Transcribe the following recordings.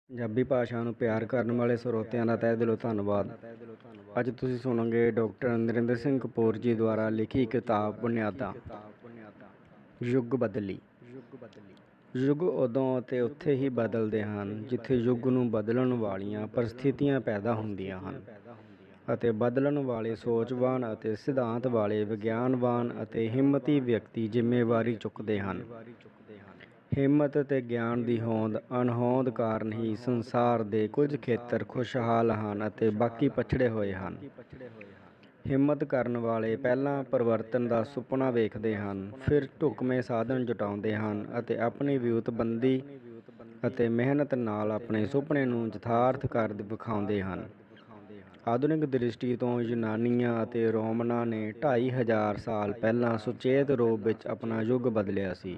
ਪੰਜਾਬੀ ਭਾਸ਼ਾ ਨੂੰ ਪਿਆਰ ਕਰਨ ਵਾਲੇ ਸਰੋਤਿਆਂ ਦਾ ਤਹਿ ਦਿਲੋਂ ਧੰਨਵਾਦ। ਅੱਜ ਤੁਸੀਂ ਸੁਣੋਗੇ ਡਾਕਟਰ ਨਰਿੰਦਰ ਸਿੰਘ ਕਪੂਰ ਜੀ ਦੁਆਰਾ ਲਿਖੀ ਕਿਤਾਬ ਬੁਨਿਆਦਾਂ। ਯੁੱਗ ਬਦਲੀ। ਯੁੱਗ ਉਦੋਂ ਅਤੇ ਉੱਥੇ ਹੀ ਬਦਲਦੇ ਹਨ ਜਿੱਥੇ ਯੁੱਗ ਨੂੰ ਬਦਲਣ ਵਾਲੀਆਂ ਪਰਿਸਥਿਤੀਆਂ ਪੈਦਾ ਹੁੰਦੀਆਂ ਹਨ ਅਤੇ ਬਦਲਣ ਵਾਲੇ ਸੋਚਵਾਨ ਅਤੇ ਸਿਧਾਂਤ ਵਾਲੇ ਵਿਗਿਆਨਵਾਨ ਅਤੇ ਹਿੰਮਤੀ ਵਿਅਕਤੀ ਜ਼ਿੰਮੇਵਾਰੀ ਚੁੱਕਦੇ ਹਨ। ਹਿੰਮਤ ਅਤੇ ਗਿਆਨ ਦੀ ਹੋਂਦ ਅਣਹੋਂਦ ਕਾਰਨ ਹੀ ਸੰਸਾਰ ਦੇ ਕੁਝ ਖੇਤਰ ਖੁਸ਼ਹਾਲ ਹਨ ਅਤੇ ਬਾਕੀ ਪਛੜੇ ਹੋਏ ਹਨ। ਹਿੰਮਤ ਕਰਨ ਵਾਲੇ ਪਹਿਲਾਂ ਪਰਿਵਰਤਨ ਦਾ ਸੁਪਨਾ ਵੇਖਦੇ ਹਨ, ਫਿਰ ਢੁਕਵੇਂ ਸਾਧਨ ਜੁਟਾਉਂਦੇ ਹਨ ਅਤੇ ਆਪਣੀ ਵਿਉਂਤਬੰਦੀ ਅਤੇ ਮਿਹਨਤ ਨਾਲ ਆਪਣੇ ਸੁਪਨੇ ਨੂੰ ਯਥਾਰਥ ਕਰ ਵਿਖਾਉਂਦੇ ਹਨ। ਆਧੁਨਿਕ ਦ੍ਰਿਸ਼ਟੀ ਤੋਂ ਯੂਨਾਨੀਆਂ ਅਤੇ ਰੋਮਨਾਂ ਨੇ 2500 ਸਾਲ ਪਹਿਲਾਂ ਸੁਚੇਤ ਰੂਪ ਵਿੱਚ ਆਪਣਾ ਯੁੱਗ ਬਦਲਿਆ ਸੀ।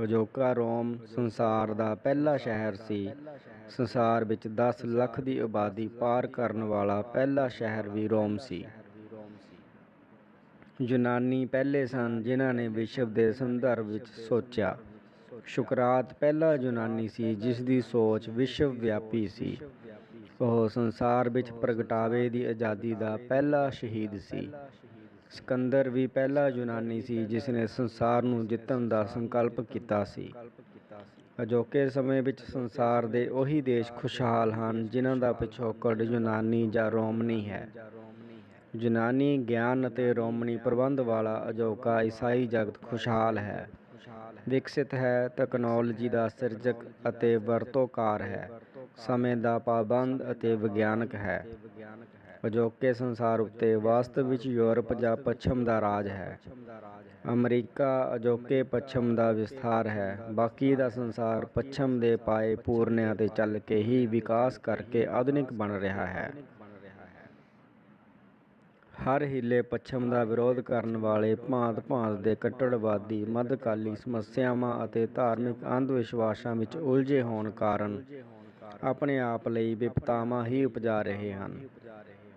ਅਜੋਕਾ ਰੋਮ ਸੰਸਾਰ ਦਾ ਪਹਿਲਾ ਸ਼ਹਿਰ ਸੀ। ਸੰਸਾਰ ਵਿੱਚ 10 ਲੱਖ ਦੀ ਆਬਾਦੀ ਪਾਰ ਕਰਨ ਵਾਲਾ ਪਹਿਲਾ ਸ਼ਹਿਰ ਵੀ ਰੋਮ ਸੀ। ਯੂਨਾਨੀ ਪਹਿਲੇ ਸਨ ਜਿਨ੍ਹਾਂ ਨੇ ਵਿਸ਼ਵ ਦੇ ਸੰਦਰਭ ਵਿੱਚ ਸੋਚਿਆ। ਸੁਕਰਾਤ ਪਹਿਲਾ ਯੂਨਾਨੀ ਸੀ ਜਿਸ ਦੀ ਸੋਚ ਵਿਸ਼ਵ ਵਿਆਪੀ ਸੀ। ਉਹ ਸੰਸਾਰ ਵਿੱਚ ਪ੍ਰਗਟਾਵੇ ਦੀ ਆਜ਼ਾਦੀ ਦਾ ਪਹਿਲਾ ਸ਼ਹੀਦ ਸੀ। ਸਿਕੰਦਰ ਵੀ ਪਹਿਲਾ ਯੂਨਾਨੀ ਸੀ ਜਿਸ ਨੇ ਸੰਸਾਰ ਨੂੰ ਜਿੱਤਣ ਦਾ ਸੰਕਲਪ ਕੀਤਾ ਸੀ। ਅਜੋਕੇ ਸਮੇਂ ਵਿੱਚ ਸੰਸਾਰ ਦੇ ਉਹੀ ਦੇਸ਼ ਖੁਸ਼ਹਾਲ ਹਨ ਜਿਨ੍ਹਾਂ ਦਾ ਪਿਛੋਕੜ ਯੂਨਾਨੀ ਜਾਂ ਰੋਮਨੀ ਹੈ। ਯੂਨਾਨੀ ਗਿਆਨ ਅਤੇ ਰੋਮਨੀ ਪ੍ਰਬੰਧ ਵਾਲਾ ਅਜੋਕਾ ਈਸਾਈ ਜਗਤ ਖੁਸ਼ਹਾਲ ਹੈ, ਵਿਕਸਿਤ ਹੈ, ਤਕਨਾਲੋਜੀ ਦਾ ਸਿਰਜਕ ਅਤੇ ਵਰਤੋਂਕਾਰ ਹੈ, ਸਮੇਂ ਦਾ ਪਾਬੰਦ ਅਤੇ ਵਿਗਿਆਨਕ ਹੈ। ਅਜੋਕੇ ਸੰਸਾਰ ਉੱਤੇ ਵਾਸਤਵ ਵਿੱਚ ਯੂਰਪ ਜਾਂ ਪੱਛਮ ਦਾ ਰਾਜ ਹੈ। ਅਮਰੀਕਾ ਅਜੋਕੇ ਪੱਛਮ ਦਾ ਵਿਸਥਾਰ ਹੈ। ਬਾਕੀ ਦਾ ਸੰਸਾਰ ਪੱਛਮ ਦੇ ਪਾਏ ਪੂਰਨਿਆਂ 'ਤੇ ਚੱਲ ਕੇ ਹੀ ਵਿਕਾਸ ਕਰਕੇ ਆਧੁਨਿਕ ਬਣ ਰਿਹਾ ਹੈ। ਹਰ ਹੀਲੇ ਪੱਛਮ ਦਾ ਵਿਰੋਧ ਕਰਨ ਵਾਲੇ ਭਾਂਤ-ਭਾਂਤ ਦੇ ਕੱਟੜਵਾਦੀ ਮੱਧਕਾਲੀ ਸਮੱਸਿਆਵਾਂ ਅਤੇ ਧਾਰਮਿਕ ਅੰਧ ਵਿਸ਼ਵਾਸਾਂ ਵਿੱਚ ਉਲਝੇ ਹੋਣ ਕਾਰਨ ਆਪਣੇ ਆਪ ਲਈ ਵਿਪਤਾਵਾਂ ਹੀ ਉਪਜਾ ਰਹੇ ਹਨ।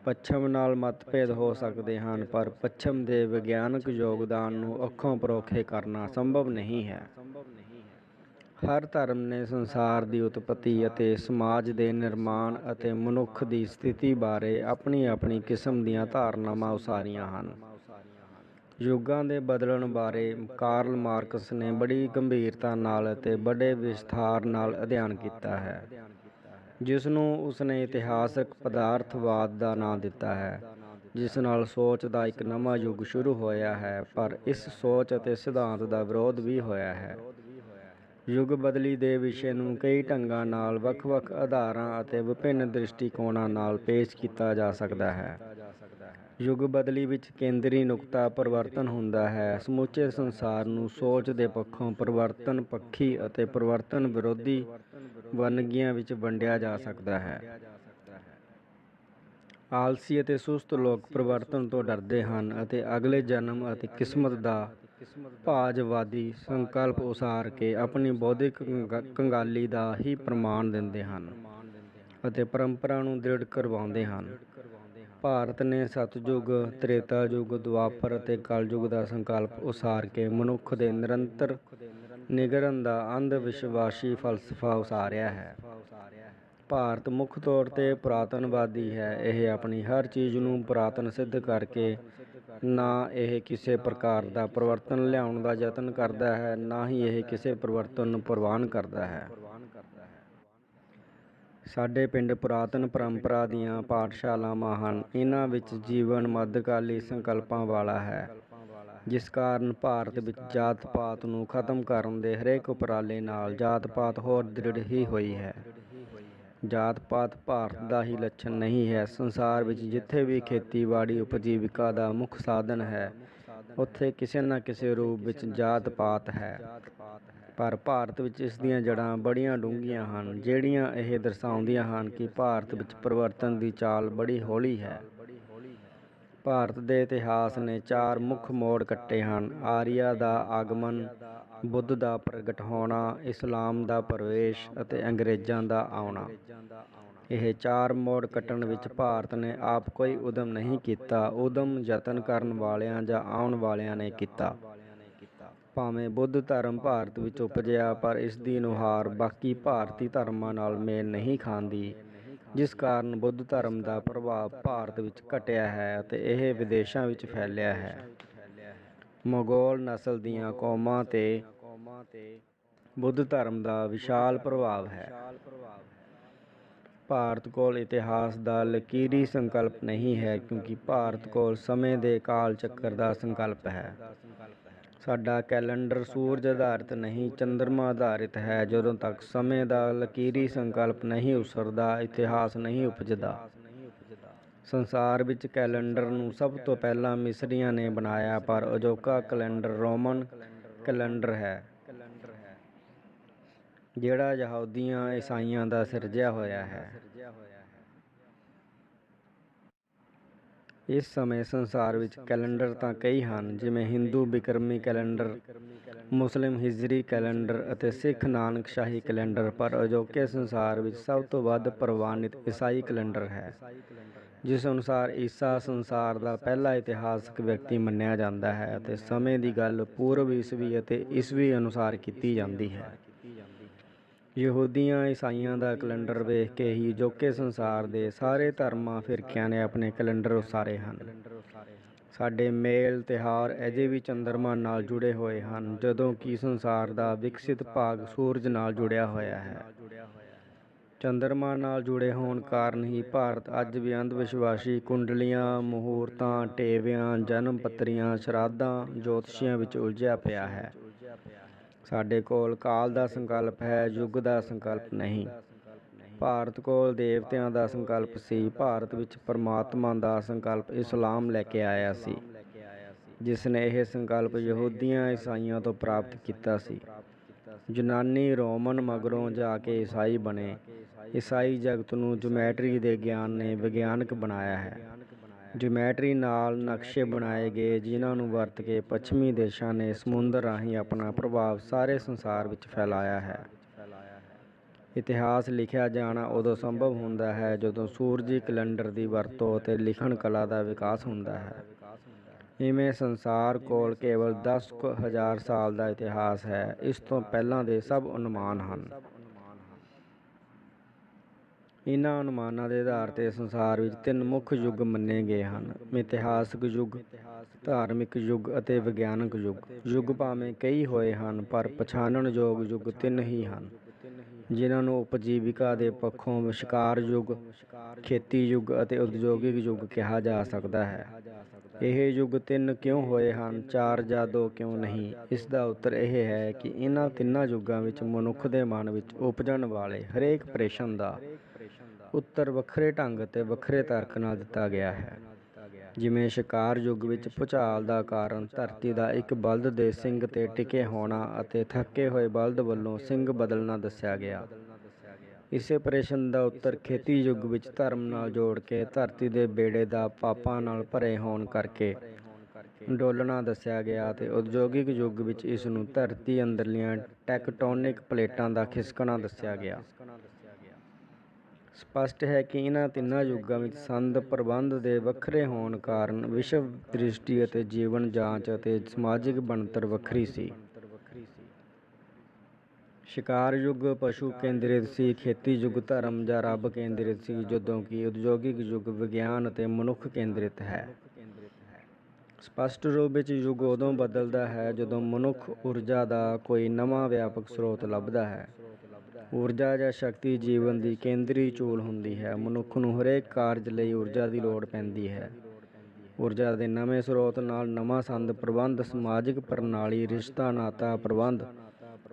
ਪੱਛਮ ਨਾਲ ਮਤਭੇਦ ਹੋ ਸਕਦੇ ਹਨ, ਪਰ ਪੱਛਮ ਦੇ ਵਿਗਿਆਨਕ ਯੋਗਦਾਨ ਨੂੰ ਅੱਖੋਂ ਪਰੋਖੇ ਕਰਨਾ ਸੰਭਵ ਨਹੀਂ ਹੈ। ਹਰ ਧਰਮ ਨੇ ਸੰਸਾਰ ਦੀ ਉਤਪਤੀ ਅਤੇ ਸਮਾਜ ਦੇ ਨਿਰਮਾਣ ਅਤੇ ਮਨੁੱਖ ਦੀ ਸਥਿਤੀ ਬਾਰੇ ਆਪਣੀ ਆਪਣੀ ਕਿਸਮ ਦੀਆਂ ਧਾਰਨਾਵਾਂ ਉਸਾਰੀਆਂ ਹਨ। ਯੁੱਗਾਂ ਦੇ ਬਦਲਣ ਬਾਰੇ ਕਾਰਲ ਮਾਰਕਸ ਨੇ ਬੜੀ ਗੰਭੀਰਤਾ ਨਾਲ ਅਤੇ ਬੜੇ ਵਿਸਥਾਰ ਨਾਲ ਅਧਿਐਨ ਕੀਤਾ ਹੈ, ਜਿਸ ਨੂੰ ਉਸਨੇ ਇਤਿਹਾਸਕ ਪਦਾਰਥਵਾਦ ਦਾ ਨਾਂ ਦਿੱਤਾ ਹੈ, ਜਿਸ ਨਾਲ ਸੋਚ ਦਾ ਇੱਕ ਨਵਾਂ ਯੁੱਗ ਸ਼ੁਰੂ ਹੋਇਆ ਹੈ। ਪਰ ਇਸ ਸੋਚ ਅਤੇ ਸਿਧਾਂਤ ਦਾ ਵਿਰੋਧ ਵੀ ਹੋਇਆ ਹੈ। ਯੁੱਗ ਬਦਲੀ ਦੇ ਵਿਸ਼ੇ ਨੂੰ ਕਈ ਢੰਗਾਂ ਨਾਲ ਵੱਖ-ਵੱਖ ਆਧਾਰਾਂ ਅਤੇ ਵਿਭਿੰਨ ਦ੍ਰਿਸ਼ਟੀਕੋਣਾਂ ਨਾਲ ਪੇਸ਼ ਕੀਤਾ ਜਾ ਸਕਦਾ ਹੈ। ਯੁੱਗ ਬਦਲੀ ਵਿੱਚ ਕੇਂਦਰੀ ਨੁਕਤਾ ਪਰਿਵਰਤਨ ਹੁੰਦਾ ਹੈ। ਸਮੁੱਚੇ ਸੰਸਾਰ ਨੂੰ ਸੋਚ ਦੇ ਪੱਖੋਂ ਪਰਿਵਰਤਨ ਪੱਖੀ ਅਤੇ ਪਰਿਵਰਤਨ ਵਿਰੋਧੀ ਵੰਨਗੀਆਂ ਵਿੱਚ ਵੰਡਿਆ ਜਾ ਸਕਦਾ ਹੈ। ਆਲਸੀ ਅਤੇ ਸੁਸਤ ਲੋਕ ਪਰਿਵਰਤਨ ਤੋਂ ਡਰਦੇ ਹਨ ਅਤੇ ਅਗਲੇ ਜਨਮ ਅਤੇ ਕਿਸਮਤ ਦਾ ਭਾਜਵਾਦੀ ਸੰਕਲਪ ਉਸਾਰ ਕੇ ਆਪਣੀ ਬੌਧਿਕ ਕੰਗਾਲੀ ਦਾ ਹੀ ਪ੍ਰਮਾਣ ਦਿੰਦੇ ਹਨ ਅਤੇ ਪਰੰਪਰਾ ਨੂੰ ਦ੍ਰਿੜ ਕਰਵਾਉਂਦੇ ਹਨ। ਭਾਰਤ ਨੇ ਸਤਯੁੱਗ, ਤ੍ਰੇਤਾ ਯੁੱਗ, ਦੁਆਪਰ ਅਤੇ ਕਲਯੁੱਗ ਦਾ ਸੰਕਲਪ ਉਸਾਰ ਕੇ ਮਨੁੱਖ ਦੇ ਨਿਰੰਤਰ ਨਿਗਰਨ ਦਾ ਅੰਧ ਵਿਸ਼ਵਾਸੀ ਫ਼ਲਸਫ਼ਾ ਉਸਾਰਿਆ ਹੈ। ਭਾਰਤ ਮੁੱਖ ਤੌਰ 'ਤੇ ਪੁਰਾਤਨਵਾਦੀ ਹੈ। ਇਹ ਆਪਣੀ ਹਰ ਚੀਜ਼ ਨੂੰ ਪੁਰਾਤਨ ਸਿੱਧ ਕਰਕੇ ਨਾ ਇਹ ਕਿਸੇ ਪ੍ਰਕਾਰ ਦਾ ਪਰਿਵਰਤਨ ਲਿਆਉਣ ਦਾ ਯਤਨ ਕਰਦਾ ਹੈ, ਨਾ ਹੀ ਇਹ ਕਿਸੇ ਪਰਿਵਰਤਨ ਨੂੰ ਪ੍ਰਵਾਨ ਕਰਦਾ ਹੈ। ਸਾਡੇ ਪਿੰਡ ਪੁਰਾਤਨ ਪਰੰਪਰਾ ਦੀਆਂ ਪਾਠਸ਼ਾਲਾਵਾਂ ਹਨ। ਇਹਨਾਂ ਵਿੱਚ ਜੀਵਨ ਮੱਧਕਾਲੀ ਸੰਕਲਪਾਂ ਵਾਲਾ ਹੈ, ਜਿਸ ਕਾਰਨ ਭਾਰਤ ਵਿੱਚ ਜਾਤ-ਪਾਤ ਨੂੰ ਖਤਮ ਕਰਨ ਦੇ ਹਰੇਕ ਉਪਰਾਲੇ ਨਾਲ ਜਾਤ-ਪਾਤ ਹੋਰ ਦ੍ਰਿੜ ਹੀ ਹੋਈ ਹੈ। ਜਾਤ-ਪਾਤ ਭਾਰਤ ਦਾ ਹੀ ਲੱਛਣ ਨਹੀਂ ਹੈ। ਸੰਸਾਰ ਵਿੱਚ ਜਿੱਥੇ ਵੀ ਖੇਤੀਬਾੜੀ ਉਪਜੀਵਿਕਾ ਦਾ ਮੁੱਖ ਸਾਧਨ ਹੈ, ਉੱਥੇ ਕਿਸੇ ਨਾ ਕਿਸੇ ਰੂਪ ਵਿੱਚ ਜਾਤ-ਪਾਤ ਹੈ। ਪਰ ਭਾਰਤ ਵਿੱਚ ਇਸ ਦੀਆਂ ਜੜ੍ਹਾਂ ਬੜੀਆਂ ਡੂੰਘੀਆਂ ਹਨ, ਜਿਹੜੀਆਂ ਇਹ ਦਰਸਾਉਂਦੀਆਂ ਹਨ ਕਿ ਭਾਰਤ ਵਿੱਚ ਪਰਿਵਰਤਨ ਦੀ ਚਾਲ ਬੜੀ ਹੌਲੀ ਹੈ। ਭਾਰਤ ਦੇ ਇਤਿਹਾਸ ਨੇ 4 ਮੁੱਖ ਮੋੜ ਕੱਟੇ ਹਨ: ਆਰੀਆ ਦਾ ਆਗਮਨ, ਬੁੱਧ ਦਾ ਪ੍ਰਗਟ ਹੋਣਾ, ਇਸਲਾਮ ਦਾ ਪ੍ਰਵੇਸ਼ ਅਤੇ ਅੰਗਰੇਜ਼ਾਂ ਦਾ ਆਉਣਾ। ਇਹ 4 ਮੋੜ ਕੱਟਣ ਵਿੱਚ ਭਾਰਤ ਨੇ ਆਪ ਕੋਈ ਉਦਮ ਨਹੀਂ ਕੀਤਾ। ਉਦਮ ਯਤਨ ਕਰਨ ਵਾਲਿਆਂ ਜਾਂ ਆਉਣ ਵਾਲਿਆਂ ਨੇ ਕੀਤਾ। ਭਾਵੇਂ ਬੁੱਧ ਧਰਮ ਭਾਰਤ ਵਿੱਚ ਉਪਜਿਆ, ਪਰ ਇਸ ਦੀ ਨੁਹਾਰ ਬਾਕੀ ਭਾਰਤੀ ਧਰਮਾਂ ਨਾਲ ਮੇਲ ਨਹੀਂ ਖਾਂਦੀ, ਜਿਸ ਕਾਰਨ ਬੁੱਧ ਧਰਮ ਦਾ ਪ੍ਰਭਾਵ ਭਾਰਤ ਵਿੱਚ ਘਟਿਆ ਹੈ ਅਤੇ ਇਹ ਵਿਦੇਸ਼ਾਂ ਵਿੱਚ ਫੈਲਿਆ ਹੈ। ਮੰਗੋਲ ਨਸਲ ਦੀਆਂ ਕੌਮਾਂ 'ਤੇ ਬੁੱਧ ਧਰਮ ਦਾ ਵਿਸ਼ਾਲ ਪ੍ਰਭਾਵ ਹੈ। ਭਾਰਤ ਕੋਲ ਇਤਿਹਾਸ ਦਾ ਲਕੀਰੀ ਸੰਕਲਪ ਨਹੀਂ ਹੈ, ਕਿਉਂਕਿ ਭਾਰਤ ਕੋਲ ਸਮੇਂ ਦੇ ਕਾਲ ਚੱਕਰ ਦਾ ਸੰਕਲਪ ਹੈ। ਸਾਡਾ ਕੈਲੰਡਰ ਸੂਰਜ ਆਧਾਰਿਤ ਨਹੀਂ, ਚੰਦਰਮਾ ਆਧਾਰਿਤ ਹੈ। ਜਦੋਂ ਤੱਕ ਸਮੇਂ ਦਾ ਲਕੀਰੀ ਸੰਕਲਪ ਨਹੀਂ ਉਸਰਦਾ, ਇਤਿਹਾਸ ਨਹੀਂ ਉਪਜਦਾ। ਸੰਸਾਰ ਵਿੱਚ ਕੈਲੰਡਰ ਨੂੰ ਸਭ ਤੋਂ ਪਹਿਲਾਂ ਮਿਸਰੀਆਂ ਨੇ ਬਣਾਇਆ, ਪਰ ਅਜੋਕਾ ਕੈਲੰਡਰ ਰੋਮਨ ਕੈਲੰਡਰ ਹੈ, ਜਿਹੜਾ ਯਹੂਦੀਆਂ ਈਸਾਈਆਂ ਦਾ ਸਿਰਜਿਆ ਹੋਇਆ ਹੈ। ਇਸ ਸਮੇਂ ਸੰਸਾਰ ਵਿੱਚ ਕੈਲੰਡਰ ਤਾਂ ਕਈ ਹਨ, ਜਿਵੇਂ ਹਿੰਦੂ ਬਿਕਰਮੀ ਕੈਲੰਡਰ, ਮੁਸਲਿਮ ਹਿਜਰੀ ਕੈਲੰਡਰ ਅਤੇ ਸਿੱਖ ਨਾਨਕਸ਼ਾਹੀ ਕੈਲੰਡਰ, ਪਰ ਅਜੋਕੇ ਸੰਸਾਰ ਵਿੱਚ ਸਭ ਤੋਂ ਵੱਧ ਪ੍ਰਵਾਨਿਤ ਈਸਾਈ ਕੈਲੰਡਰ ਹੈ, ਜਿਸ ਅਨੁਸਾਰ ਈਸਾ ਸੰਸਾਰ ਦਾ ਪਹਿਲਾ ਇਤਿਹਾਸਕ ਵਿਅਕਤੀ ਮੰਨਿਆ ਜਾਂਦਾ ਹੈ ਅਤੇ ਸਮੇਂ ਦੀ ਗੱਲ ਪੂਰਵ ਈਸਵੀ ਅਤੇ ਈਸਵੀ ਅਨੁਸਾਰ ਕੀਤੀ ਜਾਂਦੀ ਹੈ। ਯਹੂਦੀਆਂ ਈਸਾਈਆਂ ਦਾ ਕੈਲੰਡਰ ਵੇਖ ਕੇ ਹੀ ਅਜੋਕੇ ਸੰਸਾਰ ਦੇ ਸਾਰੇ ਧਰਮਾਂ ਫਿਰਕਿਆਂ ਨੇ ਆਪਣੇ ਕੈਲੰਡਰ ਉਸਾਰੇ ਹਨ। ਸਾਡੇ ਮੇਲ ਤਿਉਹਾਰ ਅਜੇ ਵੀ ਚੰਦਰਮਾ ਨਾਲ ਜੁੜੇ ਹੋਏ ਹਨ, ਜਦੋਂ ਕਿ ਸੰਸਾਰ ਦਾ ਵਿਕਸਿਤ ਭਾਗ ਸੂਰਜ ਨਾਲ ਜੁੜਿਆ ਹੋਇਆ ਹੈ। ਚੰਦਰਮਾ ਨਾਲ ਜੁੜੇ ਹੋਣ ਕਾਰਨ ਹੀ ਭਾਰਤ ਅੱਜ ਵੀ ਅੰਧ ਵਿਸ਼ਵਾਸੀ ਕੁੰਡਲੀਆਂ, ਮਹੂਰਤਾਂ, ਟੇਵਿਆਂ, ਜਨਮ ਪੱਤਰੀਆਂ, ਸ਼ਰਾਧਾਂ, ਜੋਤਸ਼ੀਆਂ ਵਿੱਚ ਉਲਝਿਆ ਪਿਆ ਹੈ। ਸਾਡੇ ਕੋਲ ਕਾਲ ਦਾ ਸੰਕਲਪ ਹੈ, ਯੁੱਗ ਦਾ ਸੰਕਲਪ ਨਹੀਂ। ਭਾਰਤ ਕੋਲ ਦੇਵਤਿਆਂ ਦਾ ਸੰਕਲਪ ਸੀ। ਭਾਰਤ ਵਿੱਚ ਪਰਮਾਤਮਾ ਦਾ ਸੰਕਲਪ ਇਸਲਾਮ ਲੈ ਕੇ ਆਇਆ ਸੀ, ਜਿਸ ਨੇ ਇਹ ਸੰਕਲਪ ਯਹੂਦੀਆਂ ਈਸਾਈਆਂ ਤੋਂ ਪ੍ਰਾਪਤ ਕੀਤਾ ਸੀ। ਯੂਨਾਨੀ ਰੋਮਨ ਮਗਰੋਂ ਜਾ ਕੇ ਈਸਾਈ ਬਣੇ। ਈਸਾਈ ਜਗਤ ਨੂੰ ਜਿਓਮੈਟਰੀ ਦੇ ਗਿਆਨ ਨੇ ਵਿਗਿਆਨਕ ਬਣਾਇਆ ਹੈ। ਜਿਓਮੈਟਰੀ ਨਾਲ ਨਕਸ਼ੇ ਬਣਾਏ ਗਏ, ਜਿਨ੍ਹਾਂ ਨੂੰ ਵਰਤ ਕੇ ਪੱਛਮੀ ਦੇਸ਼ਾਂ ਨੇ ਸਮੁੰਦਰ ਰਾਹੀਂ ਆਪਣਾ ਪ੍ਰਭਾਵ ਸਾਰੇ ਸੰਸਾਰ ਵਿੱਚ ਫੈਲਾਇਆ ਹੈ। ਇਤਿਹਾਸ ਲਿਖਿਆ ਜਾਣਾ ਉਦੋਂ ਸੰਭਵ ਹੁੰਦਾ ਹੈ ਜਦੋਂ ਸੂਰਜੀ ਕੈਲੰਡਰ ਦੀ ਵਰਤੋਂ ਅਤੇ ਲਿਖਣ ਕਲਾ ਦਾ ਵਿਕਾਸ ਹੁੰਦਾ ਹੈ। ਇਵੇਂ ਸੰਸਾਰ ਕੋਲ ਕੇਵਲ 10,000 ਸਾਲ ਦਾ ਇਤਿਹਾਸ ਹੈ। ਇਸ ਤੋਂ ਪਹਿਲਾਂ ਦੇ ਸਭ ਅਨੁਮਾਨ ਹਨ। ਇਹਨਾਂ ਅਨੁਮਾਨਾਂ ਦੇ ਆਧਾਰ 'ਤੇ ਸੰਸਾਰ ਵਿੱਚ 3 ਮੁੱਖ ਯੁੱਗ ਮੰਨੇ ਗਏ ਹਨ: ਮਿਥਿਹਾਸਕ ਯੁੱਗ, ਧਾਰਮਿਕ ਯੁੱਗ ਅਤੇ ਵਿਗਿਆਨਕ ਯੁੱਗ। ਯੁੱਗ ਭਾਵੇਂ ਕਈ ਹੋਏ ਹਨ, ਪਰ ਪਛਾਣਨਯੋਗ ਯੁੱਗ 3 ਹੀ ਹਨ, ਜਿਨ੍ਹਾਂ ਨੂੰ ਉਪਜੀਵਿਕਾ ਦੇ ਪੱਖੋਂ ਸ਼ਿਕਾਰ ਯੁੱਗ, ਖੇਤੀ ਯੁੱਗ ਅਤੇ ਉਦਯੋਗਿਕ ਯੁੱਗ ਕਿਹਾ ਜਾ ਸਕਦਾ ਹੈ। ਇਹ ਯੁੱਗ 3 ਕਿਉਂ ਹੋਏ ਹਨ, 4 ਜਾਂ 2 ਕਿਉਂ ਨਹੀਂ? ਇਸ ਦਾ ਉੱਤਰ ਇਹ ਹੈ ਕਿ ਇਹਨਾਂ ਤਿੰਨਾਂ ਯੁੱਗਾਂ ਵਿੱਚ ਮਨੁੱਖ ਦੇ ਮਨ ਵਿੱਚ ਉਪਜਣ ਵਾਲੇ ਹਰੇਕ ਪ੍ਰਸ਼ਨ ਦਾ ਉੱਤਰ ਵੱਖਰੇ ਢੰਗ ਅਤੇ ਵੱਖਰੇ ਤਰਕ ਨਾਲ ਦਿੱਤਾ ਗਿਆ ਹੈ। ਜਿਵੇਂ ਸ਼ਿਕਾਰ ਯੁੱਗ ਵਿੱਚ ਭੂਚਾਲ ਦਾ ਕਾਰਨ ਧਰਤੀ ਦਾ ਇੱਕ ਬਲਦ ਦੇ ਸਿੰਗ 'ਤੇ ਟਿਕੇ ਹੋਣਾ ਅਤੇ ਥੱਕੇ ਹੋਏ ਬਲਦ ਵੱਲੋਂ ਸਿੰਗ ਬਦਲਣਾ ਦੱਸਿਆ ਗਿਆ। ਇਸੇ ਪ੍ਰਸ਼ਨ ਦਾ ਉੱਤਰ ਖੇਤੀ ਯੁੱਗ ਵਿੱਚ ਧਰਮ ਨਾਲ ਜੋੜ ਕੇ ਧਰਤੀ ਦੇ ਬੇੜੇ ਦਾ ਪਾਪਾਂ ਨਾਲ ਭਰੇ ਹੋਣ ਕਰਕੇ ਡੋਲਣਾ ਦੱਸਿਆ ਗਿਆ ਅਤੇ ਉਦਯੋਗਿਕ ਯੁੱਗ ਵਿੱਚ ਇਸ ਨੂੰ ਧਰਤੀ ਅੰਦਰਲੀਆਂ ਟੈਕਟੋਨਿਕ ਪਲੇਟਾਂ ਦਾ ਖਿਸਕਣਾ ਦੱਸਿਆ ਗਿਆ। ਸਪਸ਼ਟ ਹੈ ਕਿ ਇਹਨਾਂ ਤਿੰਨਾਂ ਯੁੱਗਾਂ ਵਿੱਚ ਸੰਦ ਪ੍ਰਬੰਧ ਦੇ ਵੱਖਰੇ ਹੋਣ ਕਾਰਨ ਵਿਸ਼ਵ ਦ੍ਰਿਸ਼ਟੀ ਅਤੇ ਜੀਵਨ ਜਾਂਚ ਅਤੇ ਸਮਾਜਿਕ ਬਣਤਰ ਵੱਖਰੀ ਸੀ। ਸ਼ਿਕਾਰ ਯੁੱਗ ਪਸ਼ੂ ਕੇਂਦਰਿਤ ਸੀ, ਖੇਤੀ ਯੁੱਗ ਧਰਮ ਜਾਂ ਰੱਬ ਕੇਂਦਰਿਤ ਸੀ, ਜਦੋਂ ਕਿ ਉਦਯੋਗਿਕ ਯੁੱਗ ਵਿਗਿਆਨ ਅਤੇ ਮਨੁੱਖ ਕੇਂਦਰਿਤ ਹੈ। ਸਪਸ਼ਟ ਰੂਪ ਵਿੱਚ ਯੁੱਗ ਉਦੋਂ ਬਦਲਦਾ ਹੈ ਜਦੋਂ ਮਨੁੱਖ ਊਰਜਾ ਦਾ ਕੋਈ ਨਵਾਂ ਵਿਆਪਕ ਸਰੋਤ ਲੱਭਦਾ ਹੈ। ਊਰਜਾ ਜਾਂ ਸ਼ਕਤੀ ਜੀਵਨ ਦੀ ਕੇਂਦਰੀ ਚੂਲ ਹੁੰਦੀ ਹੈ। ਮਨੁੱਖ ਨੂੰ ਹਰੇਕ ਕਾਰਜ ਲਈ ਊਰਜਾ ਦੀ ਲੋੜ ਪੈਂਦੀ ਹੈ। ਊਰਜਾ ਦੇ ਨਵੇਂ ਸਰੋਤ ਨਾਲ ਨਵਾਂ ਸੰਦ ਪ੍ਰਬੰਧ, ਸਮਾਜਿਕ ਪ੍ਰਣਾਲੀ, ਰਿਸ਼ਤਾ ਨਾਤਾ ਪ੍ਰਬੰਧ,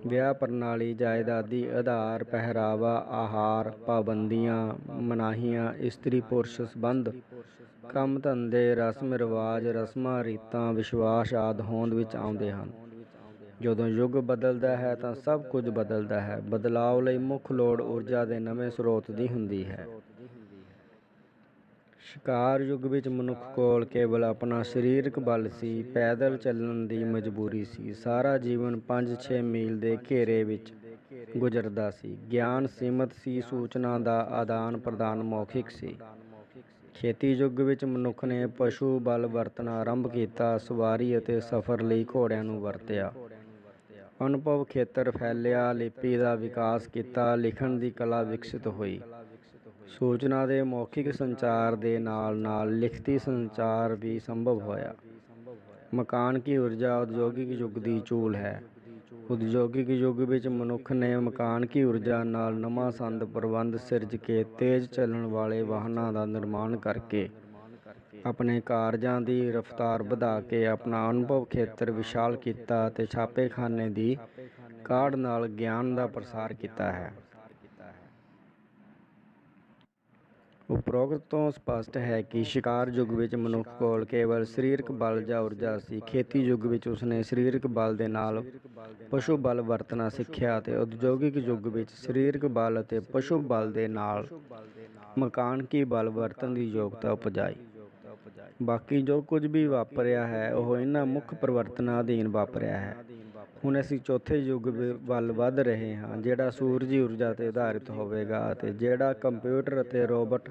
ਵਿਆਹ ਪ੍ਰਣਾਲੀ, ਜਾਇਦਾਦੀ ਆਧਾਰ, ਪਹਿਰਾਵਾ, ਆਹਾਰ, ਪਾਬੰਦੀਆਂ, ਮਨਾਹੀਆਂ, ਇਸਤਰੀ ਪੁਰਸ਼ ਸੰਬੰਧ, ਕੰਮ ਧੰਦੇ, ਰਸਮ ਰਿਵਾਜ, ਰਸਮਾਂ ਰੀਤਾਂ, ਵਿਸ਼ਵਾਸ ਆਦਿ ਹੋਂਦ ਵਿੱਚ ਆਉਂਦੇ ਹਨ। ਜਦੋਂ ਯੁੱਗ ਬਦਲਦਾ ਹੈ ਤਾਂ ਸਭ ਕੁਝ ਬਦਲਦਾ ਹੈ। ਬਦਲਾਅ ਲਈ ਮੁੱਖ ਲੋੜ ਊਰਜਾ ਦੇ ਨਵੇਂ ਸਰੋਤ ਦੀ ਹੁੰਦੀ ਹੈ। ਸ਼ਿਕਾਰ ਯੁੱਗ ਵਿੱਚ ਮਨੁੱਖ ਕੋਲ ਕੇਵਲ ਆਪਣਾ ਸਰੀਰਕ ਬਲ ਸੀ, ਪੈਦਲ ਚੱਲਣ ਦੀ ਮਜਬੂਰੀ ਸੀ। ਸਾਰਾ ਜੀਵਨ 5-6 ਮੀਲ ਦੇ ਘੇਰੇ ਵਿੱਚ ਗੁਜ਼ਰਦਾ ਸੀ। ਗਿਆਨ ਸੀਮਤ ਸੀ, ਸੂਚਨਾ ਦਾ ਆਦਾਨ ਪ੍ਰਦਾਨ ਮੌਖਿਕ ਸੀ। ਖੇਤੀ ਯੁੱਗ ਵਿੱਚ ਮਨੁੱਖ ਨੇ ਪਸ਼ੂ ਬਲ ਵਰਤਣਾ ਆਰੰਭ ਕੀਤਾ, ਸਵਾਰੀ ਅਤੇ ਸਫ਼ਰ ਲਈ ਘੋੜਿਆਂ ਨੂੰ ਵਰਤਿਆ। ਅਨੁਭਵ ਖੇਤਰ ਫੈਲਿਆ, ਲਿਪੀ ਦਾ ਵਿਕਾਸ ਕੀਤਾ, ਲਿਖਣ ਦੀ ਕਲਾ ਵਿਕਸਿਤ ਹੋਈ। ਸੂਚਨਾ ਦੇ ਮੌਖਿਕ ਸੰਚਾਰ ਦੇ ਨਾਲ ਨਾਲ ਲਿਖਤੀ ਸੰਚਾਰ ਵੀ ਸੰਭਵ ਹੋਇਆ। ਮਕਾਨਕੀ ਊਰਜਾ ਉਦਯੋਗਿਕ ਯੁੱਗ ਦੀ ਚੂਲ ਹੈ। ਉਦਯੋਗਿਕ ਯੁੱਗ ਵਿੱਚ ਮਨੁੱਖ ਨੇ ਮਕਾਨਕੀ ਊਰਜਾ ਨਾਲ ਨਵਾਂ ਸੰਦ ਪ੍ਰਬੰਧ ਸਿਰਜ ਕੇ ਤੇਜ਼ ਚੱਲਣ ਵਾਲੇ ਵਾਹਨਾਂ ਦਾ ਨਿਰਮਾਣ ਕਰਕੇ ਆਪਣੇ ਕਾਰਜਾਂ ਦੀ ਰਫ਼ਤਾਰ ਵਧਾ ਕੇ ਆਪਣਾ ਅਨੁਭਵ ਖੇਤਰ ਵਿਸ਼ਾਲ ਕੀਤਾ ਅਤੇ ਛਾਪੇਖਾਨੇ ਦੀ ਕਾਢ ਨਾਲ ਗਿਆਨ ਦਾ ਪ੍ਰਸਾਰ ਕੀਤਾ ਹੈ। ਉਪਰੋਕਤ ਤੋਂ ਸਪਸ਼ਟ ਹੈ ਕਿ ਸ਼ਿਕਾਰ ਯੁੱਗ ਵਿੱਚ ਮਨੁੱਖ ਕੋਲ ਕੇਵਲ ਸਰੀਰਕ ਬਲ ਜਾਂ ਊਰਜਾ ਸੀ। ਖੇਤੀ ਯੁੱਗ ਵਿੱਚ ਉਸਨੇ ਸਰੀਰਕ ਬਲ ਦੇ ਨਾਲ ਪਸ਼ੂ ਬਲ ਵਰਤਣਾ ਸਿੱਖਿਆ ਅਤੇ ਉਦਯੋਗਿਕ ਯੁੱਗ ਵਿੱਚ ਸਰੀਰਕ ਬਲ ਅਤੇ ਪਸ਼ੂ ਬਲ ਦੇ ਨਾਲ ਮਕਾਨਕੀ ਬਲ ਵਰਤਣ ਦੀ ਯੋਗਤਾ ਉਪਜਾਈ। ਬਾਕੀ ਜੋ ਕੁਝ ਵੀ ਵਾਪਰਿਆ ਹੈ ਉਹ ਇਹਨਾਂ ਮੁੱਖ ਪਰਿਵਰਤਨਾਂ ਅਧੀਨ ਵਾਪਰਿਆ ਹੈ। ਹੁਣ ਅਸੀਂ ਚੌਥੇ ਯੁੱਗ ਵੱਲ ਵੱਧ ਰਹੇ ਹਾਂ, ਜਿਹੜਾ ਸੂਰਜੀ ਊਰਜਾ 'ਤੇ ਆਧਾਰਿਤ ਹੋਵੇਗਾ ਅਤੇ ਜਿਹੜਾ ਕੰਪਿਊਟਰ ਅਤੇ ਰੋਬੋਟ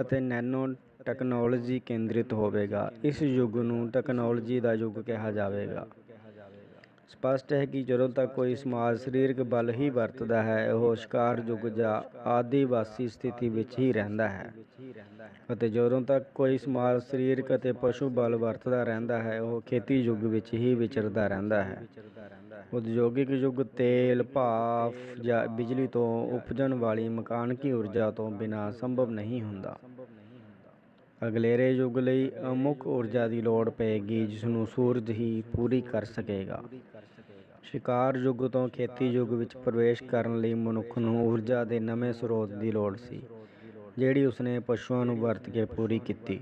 ਅਤੇ ਨੈਨੋ ਟੈਕਨੋਲੋਜੀ ਕੇਂਦਰਿਤ ਹੋਵੇਗਾ। ਇਸ ਯੁੱਗ ਨੂੰ ਟੈਕਨੋਲੋਜੀ ਦਾ ਯੁੱਗ ਕਿਹਾ ਜਾਵੇਗਾ। ਸਪਸ਼ਟ ਹੈ ਕਿ ਜਦੋਂ ਤੱਕ ਕੋਈ ਸਮਾਜ ਸਰੀਰਕ ਬਲ ਹੀ ਵਰਤਦਾ ਹੈ, ਉਹ ਸ਼ਿਕਾਰ ਯੁੱਗ ਜਾਂ ਆਦਿਵਾਸੀ ਸਥਿਤੀ ਵਿੱਚ ਹੀ ਰਹਿੰਦਾ ਹੈ, ਅਤੇ ਜਦੋਂ ਤੱਕ ਕੋਈ ਸਮਾਜ ਸਰੀਰਕ ਅਤੇ ਪਸ਼ੂ ਬਲ ਵਰਤਦਾ ਰਹਿੰਦਾ ਹੈ, ਉਹ ਖੇਤੀ ਯੁੱਗ ਵਿੱਚ ਹੀ ਵਿਚਰਦਾ ਰਹਿੰਦਾ ਹੈ। ਉਦਯੋਗਿਕ ਯੁੱਗ ਤੇਲ, ਭਾਫ਼ ਜਾਂ ਬਿਜਲੀ ਤੋਂ ਉਪਜਣ ਵਾਲੀ ਮਕਾਨਕੀ ਊਰਜਾ ਤੋਂ ਬਿਨਾਂ ਸੰਭਵ ਨਹੀਂ ਹੁੰਦਾ। ਅਗਲੇਰੇ ਯੁੱਗ ਲਈ ਅਮੁੱਕ ਊਰਜਾ ਦੀ ਲੋੜ ਪਏਗੀ, ਜਿਸਨੂੰ ਸੂਰਜ ਹੀ ਪੂਰੀ ਕਰ ਸਕੇਗਾ। ਸ਼ਿਕਾਰ ਯੁੱਗ ਤੋਂ ਖੇਤੀ ਯੁੱਗ ਵਿੱਚ ਪ੍ਰਵੇਸ਼ ਕਰਨ ਲਈ ਮਨੁੱਖ ਨੂੰ ਊਰਜਾ ਦੇ ਨਵੇਂ ਸਰੋਤ ਦੀ ਲੋੜ ਸੀ, ਜਿਹੜੀ ਉਸਨੇ ਪਸ਼ੂਆਂ ਨੂੰ ਵਰਤ ਕੇ ਪੂਰੀ ਕੀਤੀ।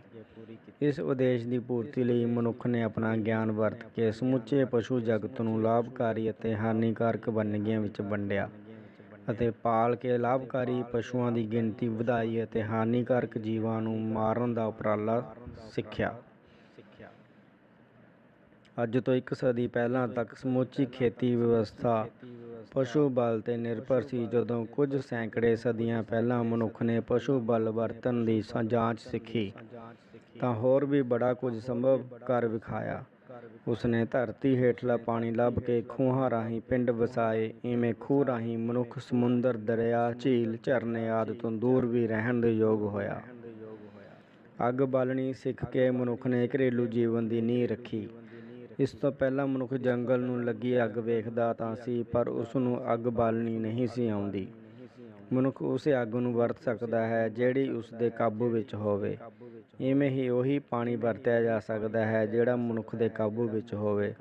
ਇਸ ਉਦੇਸ਼ ਦੀ ਪੂਰਤੀ ਲਈ ਮਨੁੱਖ ਨੇ ਆਪਣਾ ਗਿਆਨ ਵਰਤ ਕੇ ਸਮੁੱਚੇ ਪਸ਼ੂ ਜਗਤ ਨੂੰ ਲਾਭਕਾਰੀ ਅਤੇ ਹਾਨੀਕਾਰਕ ਵੰਨਗੀਆਂ ਵਿੱਚ ਵੰਡਿਆ ਅਤੇ ਪਾਲ ਕੇ ਲਾਭਕਾਰੀ ਪਸ਼ੂਆਂ ਦੀ ਗਿਣਤੀ ਵਧਾਈ ਅਤੇ ਹਾਨੀਕਾਰਕ ਜੀਵਾਂ ਨੂੰ ਮਾਰਨ ਦਾ ਉਪਰਾਲਾ ਸਿੱਖਿਆ। ਅੱਜ ਤੋਂ 1 ਸਦੀ ਪਹਿਲਾਂ ਤੱਕ ਸਮੁੱਚੀ ਖੇਤੀ ਵਿਵਸਥਾ ਪਸ਼ੂ ਬਲ 'ਤੇ ਨਿਰਭਰ ਸੀ। ਜਦੋਂ ਕੁਝ ਸੈਂਕੜੇ ਸਦੀਆਂ ਪਹਿਲਾਂ ਮਨੁੱਖ ਨੇ ਪਸ਼ੂ ਬਲ ਵਰਤਣ ਦੀ ਜਾਂਚ ਸਿੱਖੀ ਤਾਂ ਹੋਰ ਵੀ ਬੜਾ ਕੁਝ ਸੰਭਵ ਕਰ ਵਿਖਾਇਆ। ਉਸਨੇ ਧਰਤੀ ਹੇਠਲਾ ਪਾਣੀ ਲੱਭ ਕੇ ਖੂਹਾਂ ਰਾਹੀਂ ਪਿੰਡ ਵਸਾਏ। ਇਵੇਂ ਖੂਹ ਰਾਹੀਂ ਮਨੁੱਖ ਸਮੁੰਦਰ, ਦਰਿਆ, ਝੀਲ, ਝਰਨੇ ਆਦਿ ਤੋਂ ਦੂਰ ਵੀ ਰਹਿਣ ਦੇ ਯੋਗ ਹੋਇਆ। ਅੱਗ ਬਾਲਣੀ ਸਿੱਖ ਕੇ ਮਨੁੱਖ ਨੇ ਘਰੇਲੂ ਜੀਵਨ ਦੀ ਨੀਂਹ ਰੱਖੀ। ਇਸ ਤੋਂ ਪਹਿਲਾਂ ਮਨੁੱਖ ਜੰਗਲ ਨੂੰ ਲੱਗੀ ਅੱਗ ਵੇਖਦਾ ਤਾਂ ਸੀ, ਪਰ ਉਸਨੂੰ ਅੱਗ ਬਾਲਣੀ ਨਹੀਂ ਸੀ ਆਉਂਦੀ। ਮਨੁੱਖ ਉਸ ਅੱਗ ਨੂੰ ਵਰਤ ਸਕਦਾ ਹੈ ਜਿਹੜੀ ਉਸ ਦੇ ਕਾਬੂ ਵਿੱਚ ਹੋਵੇ। ਇਵੇਂ ਹੀ ਉਹੀ ਪਾਣੀ ਵਰਤਿਆ ਜਾ ਸਕਦਾ ਹੈ ਜਿਹੜਾ ਮਨੁੱਖ ਦੇ ਕਾਬੂ ਵਿੱਚ ਹੋਵੇ।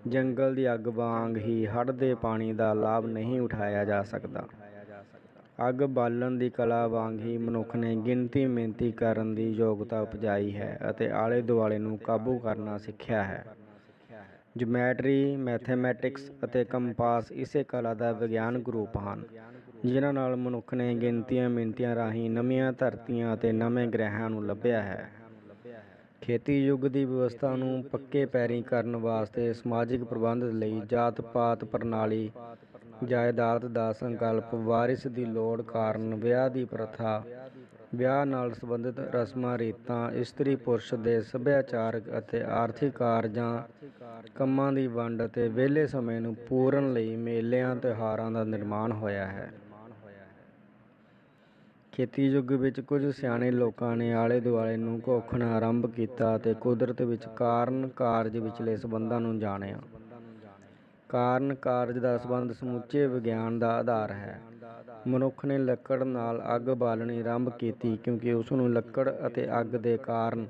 ਜੰਗਲ ਦੀ ਅੱਗ ਵਾਂਗ ਹੀ ਹੜ੍ਹ ਦੇ ਪਾਣੀ ਦਾ ਲਾਭ ਨਹੀਂ ਉਠਾਇਆ ਜਾ ਸਕਦਾ। ਅੱਗ ਬਾਲਣ ਦੀ ਕਲਾ ਵਾਂਗ ਹੀ ਮਨੁੱਖ ਨੇ ਗਿਣਤੀ ਮਿਣਤੀ ਕਰਨ ਦੀ ਯੋਗਤਾ ਉਪਜਾਈ ਹੈ ਅਤੇ ਆਲੇ ਦੁਆਲੇ ਨੂੰ ਕਾਬੂ ਕਰਨਾ ਸਿੱਖਿਆ ਹੈ। ਜਿਓਮੈਟਰੀ, ਮੈਥੇਮੈਟਿਕਸ ਅਤੇ ਕੰਪਾਸ ਇਸੇ ਕਲਾ ਦਾ ਵਿਗਿਆਨਕ ਰੂਪ ਹਨ, ਜਿਨ੍ਹਾਂ ਨਾਲ ਮਨੁੱਖ ਨੇ ਗਿਣਤੀਆਂ ਮਿਣਤੀਆਂ ਰਾਹੀਂ ਨਵੀਆਂ ਧਰਤੀਆਂ ਅਤੇ ਨਵੇਂ ਗ੍ਰਹਿਆਂ ਨੂੰ ਲੱਭਿਆ ਹੈ। ਖੇਤੀ ਯੁੱਗ ਦੀ ਵਿਵਸਥਾ ਨੂੰ ਪੱਕੇ ਪੈਰੀਂ ਕਰਨ ਵਾਸਤੇ ਸਮਾਜਿਕ ਪ੍ਰਬੰਧ ਲਈ ਜਾਤ ਪਾਤ ਪ੍ਰਣਾਲੀ, ਜਾਇਦਾਦ ਦਾ ਸੰਕਲਪ, ਵਾਰਿਸ ਦੀ ਲੋੜ ਕਾਰਨ ਵਿਆਹ ਦੀ ਪ੍ਰਥਾ, ਵਿਆਹ ਨਾਲ ਸੰਬੰਧਿਤ ਰਸਮਾਂ ਰੀਤਾਂ, ਇਸਤਰੀ ਪੁਰਸ਼ ਦੇ ਸੱਭਿਆਚਾਰਕ ਅਤੇ ਆਰਥਿਕ ਕਾਰਜਾਂ ਕੰਮਾਂ ਦੀ ਵੰਡ ਅਤੇ ਵਿਹਲੇ ਸਮੇਂ ਨੂੰ ਪੂਰਨ ਲਈ ਮੇਲਿਆਂ ਤਿਉਹਾਰਾਂ ਦਾ ਨਿਰਮਾਣ ਹੋਇਆ ਹੈ। ਖੇਤੀ ਯੁੱਗ ਵਿੱਚ ਕੁਝ ਸਿਆਣੇ ਲੋਕਾਂ ਨੇ ਆਲੇ ਦੁਆਲੇ ਨੂੰ ਘੋਖਣਾ ਆਰੰਭ ਕੀਤਾ ਅਤੇ ਕੁਦਰਤ ਵਿੱਚ ਕਾਰਨ ਕਾਰਜ ਵਿਚਲੇ ਸੰਬੰਧਾਂ ਨੂੰ ਜਾਣਿਆ। ਕਾਰਨ ਕਾਰਜ ਦਾ ਸੰਬੰਧ ਸਮੁੱਚੇ ਵਿਗਿਆਨ ਦਾ ਆਧਾਰ ਹੈ। ਮਨੁੱਖ ਨੇ ਲੱਕੜ ਨਾਲ ਅੱਗ ਬਾਲਣੀ ਆਰੰਭ ਕੀਤੀ ਕਿਉਂਕਿ ਉਸਨੂੰ ਲੱਕੜ ਅਤੇ ਅੱਗ ਦੇ ਕਾਰਨ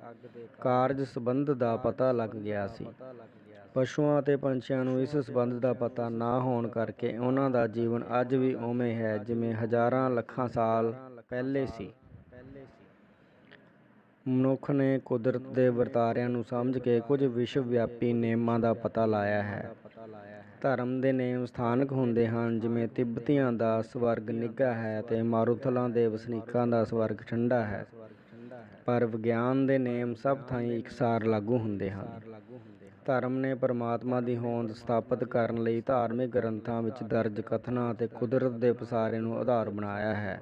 ਕਾਰਜ ਸੰਬੰਧ ਦਾ ਪਤਾ ਲੱਗ ਗਿਆ ਸੀ। ਪਸ਼ੂਆਂ ਅਤੇ ਪੰਛੀਆਂ ਨੂੰ ਇਸ ਸੰਬੰਧ ਦਾ ਪਤਾ ਨਾ ਹੋਣ ਕਰਕੇ ਉਹਨਾਂ ਦਾ ਜੀਵਨ ਅੱਜ ਵੀ ਉਵੇਂ ਹੈ ਜਿਵੇਂ ਹਜ਼ਾਰਾਂ ਲੱਖਾਂ ਸਾਲ ਪਹਿਲੇ ਸੀ। ਮਨੁੱਖ ਨੇ ਕੁਦਰਤ ਦੇ ਵਰਤਾਰਿਆਂ ਨੂੰ ਸਮਝ ਕੇ ਕੁਝ ਵਿਸ਼ਵ ਵਿਆਪੀ ਨੇਮਾਂ ਦਾ ਪਤਾ ਲਾਇਆ ਹੈ। ਧਰਮ ਦੇ ਨੇਮ ਸਥਾਨਕ ਹੁੰਦੇ ਹਨ, ਜਿਵੇਂ ਤਿੱਬਤੀਆਂ ਦਾ ਸਵਰਗ ਨਿੱਘਾ ਹੈ ਅਤੇ ਮਾਰੂਥਲਾਂ ਦੇ ਵਸਨੀਕਾਂ ਦਾ ਸਵਰਗ ਠੰਡਾ ਹੈ, ਪਰ ਵਿਗਿਆਨ ਦੇ ਨੇਮ ਸਭ ਥਾਈਂ ਇਕਸਾਰ ਲਾਗੂ ਹੁੰਦੇ ਹਨ। ਧਰਮ ਨੇ ਪਰਮਾਤਮਾ ਦੀ ਹੋਂਦ ਸਥਾਪਿਤ ਕਰਨ ਲਈ ਧਾਰਮਿਕ ਗ੍ਰੰਥਾਂ ਵਿੱਚ ਦਰਜ ਕਥਨਾਂ ਅਤੇ ਕੁਦਰਤ ਦੇ ਪਸਾਰੇ ਨੂੰ ਆਧਾਰ ਬਣਾਇਆ ਹੈ,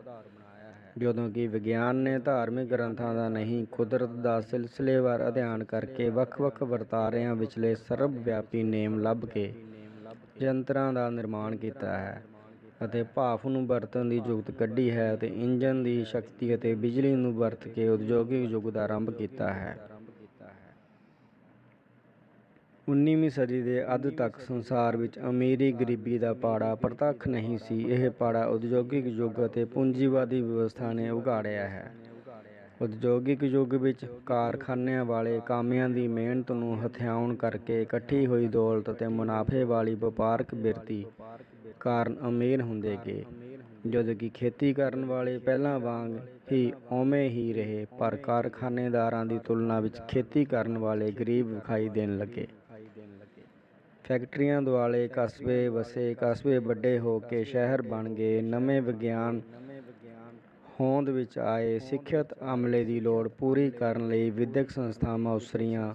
ਜਦੋਂ ਕਿ ਵਿਗਿਆਨ ਨੇ ਧਾਰਮਿਕ ਗ੍ਰੰਥਾਂ ਦਾ ਨਹੀਂ, ਕੁਦਰਤ ਦਾ ਸਿਲਸਿਲੇਵਾਰ ਅਧਿਐਨ ਕਰਕੇ ਵੱਖ ਵੱਖ ਵਰਤਾਰਿਆਂ ਵਿਚਲੇ ਸਰਬ ਵਿਆਪੀ ਨੇਮ ਲੱਭ ਕੇ ਯੰਤਰਾਂ ਦਾ ਨਿਰਮਾਣ ਕੀਤਾ ਹੈ ਅਤੇ ਭਾਫ਼ ਨੂੰ ਵਰਤਣ ਦੀ ਜੁਗਤ ਕੱਢੀ ਹੈ ਅਤੇ ਇੰਜਣ ਦੀ ਸ਼ਕਤੀ ਅਤੇ ਬਿਜਲੀ ਨੂੰ ਵਰਤ ਕੇ ਉਦਯੋਗਿਕ ਯੁੱਗ ਦਾ ਆਰੰਭ ਕੀਤਾ ਹੈ। 19ਵੀਂ ਸਦੀ ਦੇ ਅੱਧ ਤੱਕ ਸੰਸਾਰ ਵਿੱਚ ਅਮੀਰੀ ਗਰੀਬੀ ਦਾ ਪਾੜਾ ਪ੍ਰਤੱਖ ਨਹੀਂ ਸੀ। ਇਹ ਪਾੜਾ ਉਦਯੋਗਿਕ ਯੁੱਗ ਅਤੇ ਪੂੰਜੀਵਾਦੀ ਵਿਵਸਥਾ ਨੇ ਉਘਾੜਿਆ ਹੈ। ਉਦਯੋਗਿਕ ਯੁੱਗ ਵਿੱਚ ਕਾਰਖਾਨਿਆਂ ਵਾਲੇ ਕਾਮਿਆਂ ਦੀ ਮਿਹਨਤ ਨੂੰ ਹਥਿਆਉਣ ਕਰਕੇ ਇਕੱਠੀ ਹੋਈ ਦੌਲਤ ਅਤੇ ਮੁਨਾਫੇ ਵਾਲੀ ਵਪਾਰਕ ਬਿਰਤੀ ਕਾਰਨ ਅਮੀਰ ਹੁੰਦੇ ਗਏ, ਜਦੋਂ ਕਿ ਖੇਤੀ ਕਰਨ ਵਾਲੇ ਪਹਿਲਾਂ ਵਾਂਗ ਹੀ ਉਵੇਂ ਹੀ ਰਹੇ, ਪਰ ਕਾਰਖਾਨੇਦਾਰਾਂ ਦੀ ਤੁਲਨਾ ਵਿੱਚ ਖੇਤੀ ਕਰਨ ਵਾਲੇ ਗਰੀਬ ਵਿਖਾਈ ਦੇਣ ਲੱਗੇ। ਫੈਕਟਰੀਆਂ ਦੁਆਲੇ ਕਸਬੇ ਵਸੇ, ਕਸਬੇ ਵੱਡੇ ਹੋ ਕੇ ਸ਼ਹਿਰ ਬਣ ਗਏ। ਨਵੇਂ ਵਿਗਿਆਨ ਹੋਂਦ ਵਿੱਚ ਆਏ। ਸਿੱਖਿਅਤ ਅਮਲੇ ਦੀ ਲੋੜ ਪੂਰੀ ਕਰਨ ਲਈ ਵਿਦਿਅਕ ਸੰਸਥਾਵਾਂ ਉਸਰੀਆਂ।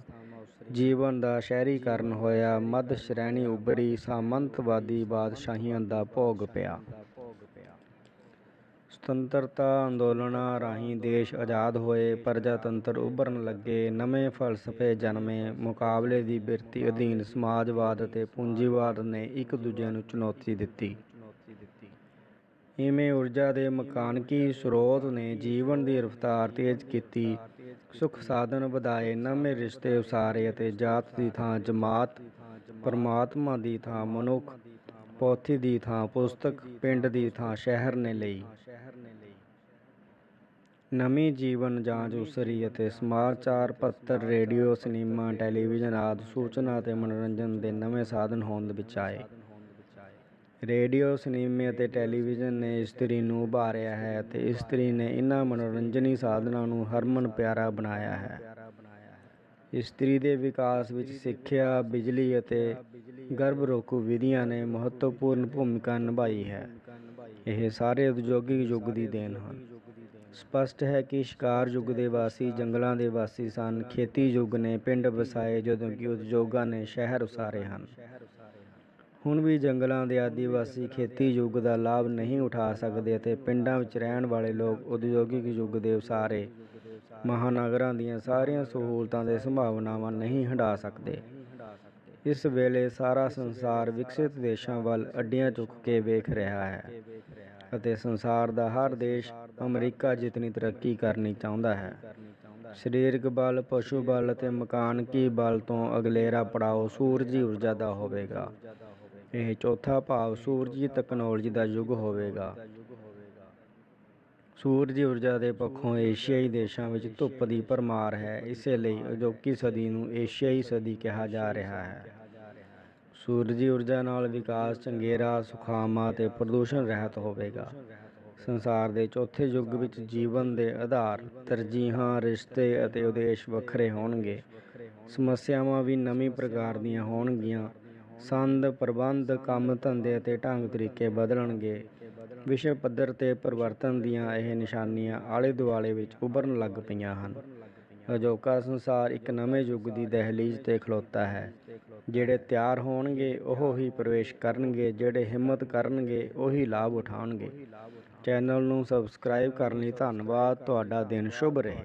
ਜੀਵਨ ਦਾ ਸ਼ਹਿਰੀਕਰਨ ਹੋਇਆ। ਮੱਧ ਸ਼੍ਰੇਣੀ ਉੱਭਰੀ। ਸਾਮੰਤਵਾਦੀ ਬਾਦਸ਼ਾਹੀਆਂ ਦਾ ਭੋਗ ਪਿਆ। ਸੁਤੰਤਰਤਾ ਅੰਦੋਲਨਾਂ ਰਾਹੀਂ ਦੇਸ਼ ਆਜ਼ਾਦ ਹੋਏ। ਪ੍ਰਜਾਤੰਤਰ ਉੱਭਰਨ ਲੱਗੇ। ਨਵੇਂ ਫ਼ਲਸਫ਼ੇ ਜਨਮੇ। ਮੁਕਾਬਲੇ ਦੀ ਬਿਰਤੀ ਅਧੀਨ ਸਮਾਜਵਾਦ ਅਤੇ ਪੂੰਜੀਵਾਦ ਨੇ ਇੱਕ ਦੂਜੇ ਨੂੰ ਚੁਣੌਤੀ ਦਿੱਤੀ। ਇਵੇਂ ਊਰਜਾ ਦੇ ਮਕਾਨਕੀ ਸਰੋਤ ਨੇ ਜੀਵਨ ਦੀ ਰਫ਼ਤਾਰ ਤੇਜ਼ ਕੀਤੀ, ਸੁੱਖ ਸਾਧਨ ਵਧਾਏ, ਨਵੇਂ ਰਿਸ਼ਤੇ ਉਸਾਰੇ ਅਤੇ ਜਾਤ ਦੀ ਥਾਂ ਜਮਾਤ, ਪਰਮਾਤਮਾ ਦੀ ਥਾਂ ਮਨੁੱਖ, ਪੋਥੀ ਦੀ ਥਾਂ ਪੁਸਤਕ, ਪਿੰਡ ਦੀ ਥਾਂ ਸ਼ਹਿਰ ਨੇ ਲਈ। ਨਵੀਂ ਜੀਵਨ ਜਾਂਚ ਉਸਰੀ ਅਤੇ ਸਮਾਚਾਰ ਪੱਤਰ, ਰੇਡੀਓ, ਸਿਨੇਮਾ, ਟੈਲੀਵਿਜ਼ਨ ਆਦਿ ਸੂਚਨਾ ਅਤੇ ਮਨੋਰੰਜਨ ਦੇ ਨਵੇਂ ਸਾਧਨ ਹੋਂਦ ਵਿੱਚ ਆਏ। ਰੇਡੀਓ, ਸਿਨੇਮੇ ਅਤੇ ਟੈਲੀਵਿਜ਼ਨ ਨੇ ਇਸਤਰੀ ਨੂੰ ਉਭਾਰਿਆ ਹੈ ਅਤੇ ਇਸਤਰੀ ਨੇ ਇਹਨਾਂ ਮਨੋਰੰਜਨੀ ਸਾਧਨਾਂ ਨੂੰ ਹਰਮਨ ਪਿਆਰਾ ਬਣਾਇਆ ਹੈ। ਇਸਤਰੀ ਦੇ ਵਿਕਾਸ ਵਿੱਚ ਸਿੱਖਿਆ, ਬਿਜਲੀ ਅਤੇ ਗਰਭ ਰੋਕੂ ਵਿਧੀਆਂ ਨੇ ਮਹੱਤਵਪੂਰਨ ਭੂਮਿਕਾ ਨਿਭਾਈ ਹੈ। ਇਹ ਸਾਰੇ ਉਦਯੋਗਿਕ ਯੁੱਗ ਦੀ ਦੇਣ ਹਨ। ਸਪਸ਼ਟ ਹੈ ਕਿ ਸ਼ਿਕਾਰ ਯੁੱਗ ਦੇ ਵਾਸੀ ਜੰਗਲਾਂ ਦੇ ਵਾਸੀ ਸਨ। ਖੇਤੀ ਯੁੱਗ ਨੇ ਪਿੰਡ ਵਸਾਏ, ਜਦੋਂ ਕਿ ਉਦਯੋਗਾਂ ਨੇ ਸ਼ਹਿਰ ਉਸਾਰੇ ਹਨ। ਹੁਣ ਵੀ ਜੰਗਲਾਂ ਦੇ ਆਦਿਵਾਸੀ ਖੇਤੀ ਯੁੱਗ ਦਾ ਲਾਭ ਨਹੀਂ ਉਠਾ ਸਕਦੇ ਅਤੇ ਪਿੰਡਾਂ ਵਿੱਚ ਰਹਿਣ ਵਾਲੇ ਲੋਕ ਉਦਯੋਗਿਕ ਯੁੱਗ ਦੇ ਉਸਾਰੇ ਮਹਾਨਗਰਾਂ ਦੀਆਂ ਸਾਰੀਆਂ ਸਹੂਲਤਾਂ ਅਤੇ ਸੰਭਾਵਨਾਵਾਂ ਨਹੀਂ ਹੰਢਾ ਸਕਦੇ। ਇਸ ਵੇਲੇ ਸਾਰਾ ਸੰਸਾਰ ਵਿਕਸਿਤ ਦੇਸ਼ਾਂ ਵੱਲ ਅੱਡੀਆਂ ਚੁੱਕ ਕੇ ਵੇਖ ਰਿਹਾ ਹੈ ਅਤੇ ਸੰਸਾਰ ਦਾ ਹਰ ਦੇਸ਼ ਅਮਰੀਕਾ ਜਿਤਨੀ ਤਰੱਕੀ ਕਰਨੀ ਚਾਹੁੰਦਾ ਹੈ। ਸਰੀਰਕ ਬਲ, ਪਸ਼ੂ ਬਲ ਅਤੇ ਮਕਾਨਕੀ ਬਲ ਤੋਂ ਅਗਲੇਰਾ ਪੜਾਅ ਸੂਰਜੀ ਊਰਜਾ ਦਾ ਹੋਵੇਗਾ। ਇਹ ਚੌਥਾ ਭਾਵ ਸੂਰਜੀ ਤਕਨਾਲੋਜੀ ਦਾ ਯੁੱਗ ਹੋਵੇਗਾ। ਸੂਰਜੀ ਊਰਜਾ ਦੇ ਪੱਖੋਂ ਏਸ਼ੀਆਈ ਦੇਸ਼ਾਂ ਵਿੱਚ ਧੁੱਪ ਦੀ ਭਰਮਾਰ ਹੈ। ਇਸੇ ਲਈ ਅਜੋਕੀ ਸਦੀ ਨੂੰ ਏਸ਼ੀਆਈ ਸਦੀ ਕਿਹਾ ਜਾ ਰਿਹਾ ਹੈ। ਸੂਰਜੀ ਊਰਜਾ ਨਾਲ ਵਿਕਾਸ ਚੰਗੇਰਾ, ਸੁਖਾਵਾਂ ਅਤੇ ਪ੍ਰਦੂਸ਼ਣ ਰਹਿਤ ਹੋਵੇਗਾ। ਸੰਸਾਰ ਦੇ ਚੌਥੇ ਯੁੱਗ ਵਿੱਚ ਜੀਵਨ ਦੇ ਆਧਾਰ, ਤਰਜੀਹਾਂ, ਰਿਸ਼ਤੇ ਅਤੇ ਉਦੇਸ਼ ਵੱਖਰੇ ਹੋਣਗੇ। ਸਮੱਸਿਆਵਾਂ ਵੀ ਨਵੀਂ ਪ੍ਰਕਾਰ ਦੀਆਂ ਹੋਣਗੀਆਂ। ਸੰਦ, ਪ੍ਰਬੰਧ, ਕੰਮ ਧੰਦੇ ਅਤੇ ਢੰਗ ਤਰੀਕੇ ਬਦਲਣਗੇ। ਵਿਸ਼ਵ ਪੱਧਰ 'ਤੇ ਪਰਿਵਰਤਨ ਦੀਆਂ ਇਹ ਨਿਸ਼ਾਨੀਆਂ ਆਲੇ ਦੁਆਲੇ ਵਿੱਚ ਉੱਭਰਨ ਲੱਗ ਪਈਆਂ ਹਨ। ਅਜੋਕਾ ਸੰਸਾਰ ਇੱਕ ਨਵੇਂ ਯੁੱਗ ਦੀ ਦਹਿਲੀਜ਼ 'ਤੇ ਖਲੋਤਾ ਹੈ। ਜਿਹੜੇ ਤਿਆਰ ਹੋਣਗੇ ਉਹ ਹੀ ਪ੍ਰਵੇਸ਼ ਕਰਨਗੇ। ਜਿਹੜੇ ਹਿੰਮਤ ਕਰਨਗੇ ਉਹੀ ਲਾਭ ਉਠਾਉਣਗੇ। ਚੈਨਲ ਨੂੰ ਸਬਸਕ੍ਰਾਈਬ ਕਰਨ ਲਈ ਧੰਨਵਾਦ। ਤੁਹਾਡਾ ਦਿਨ ਸ਼ੁਭ ਰਹੇ।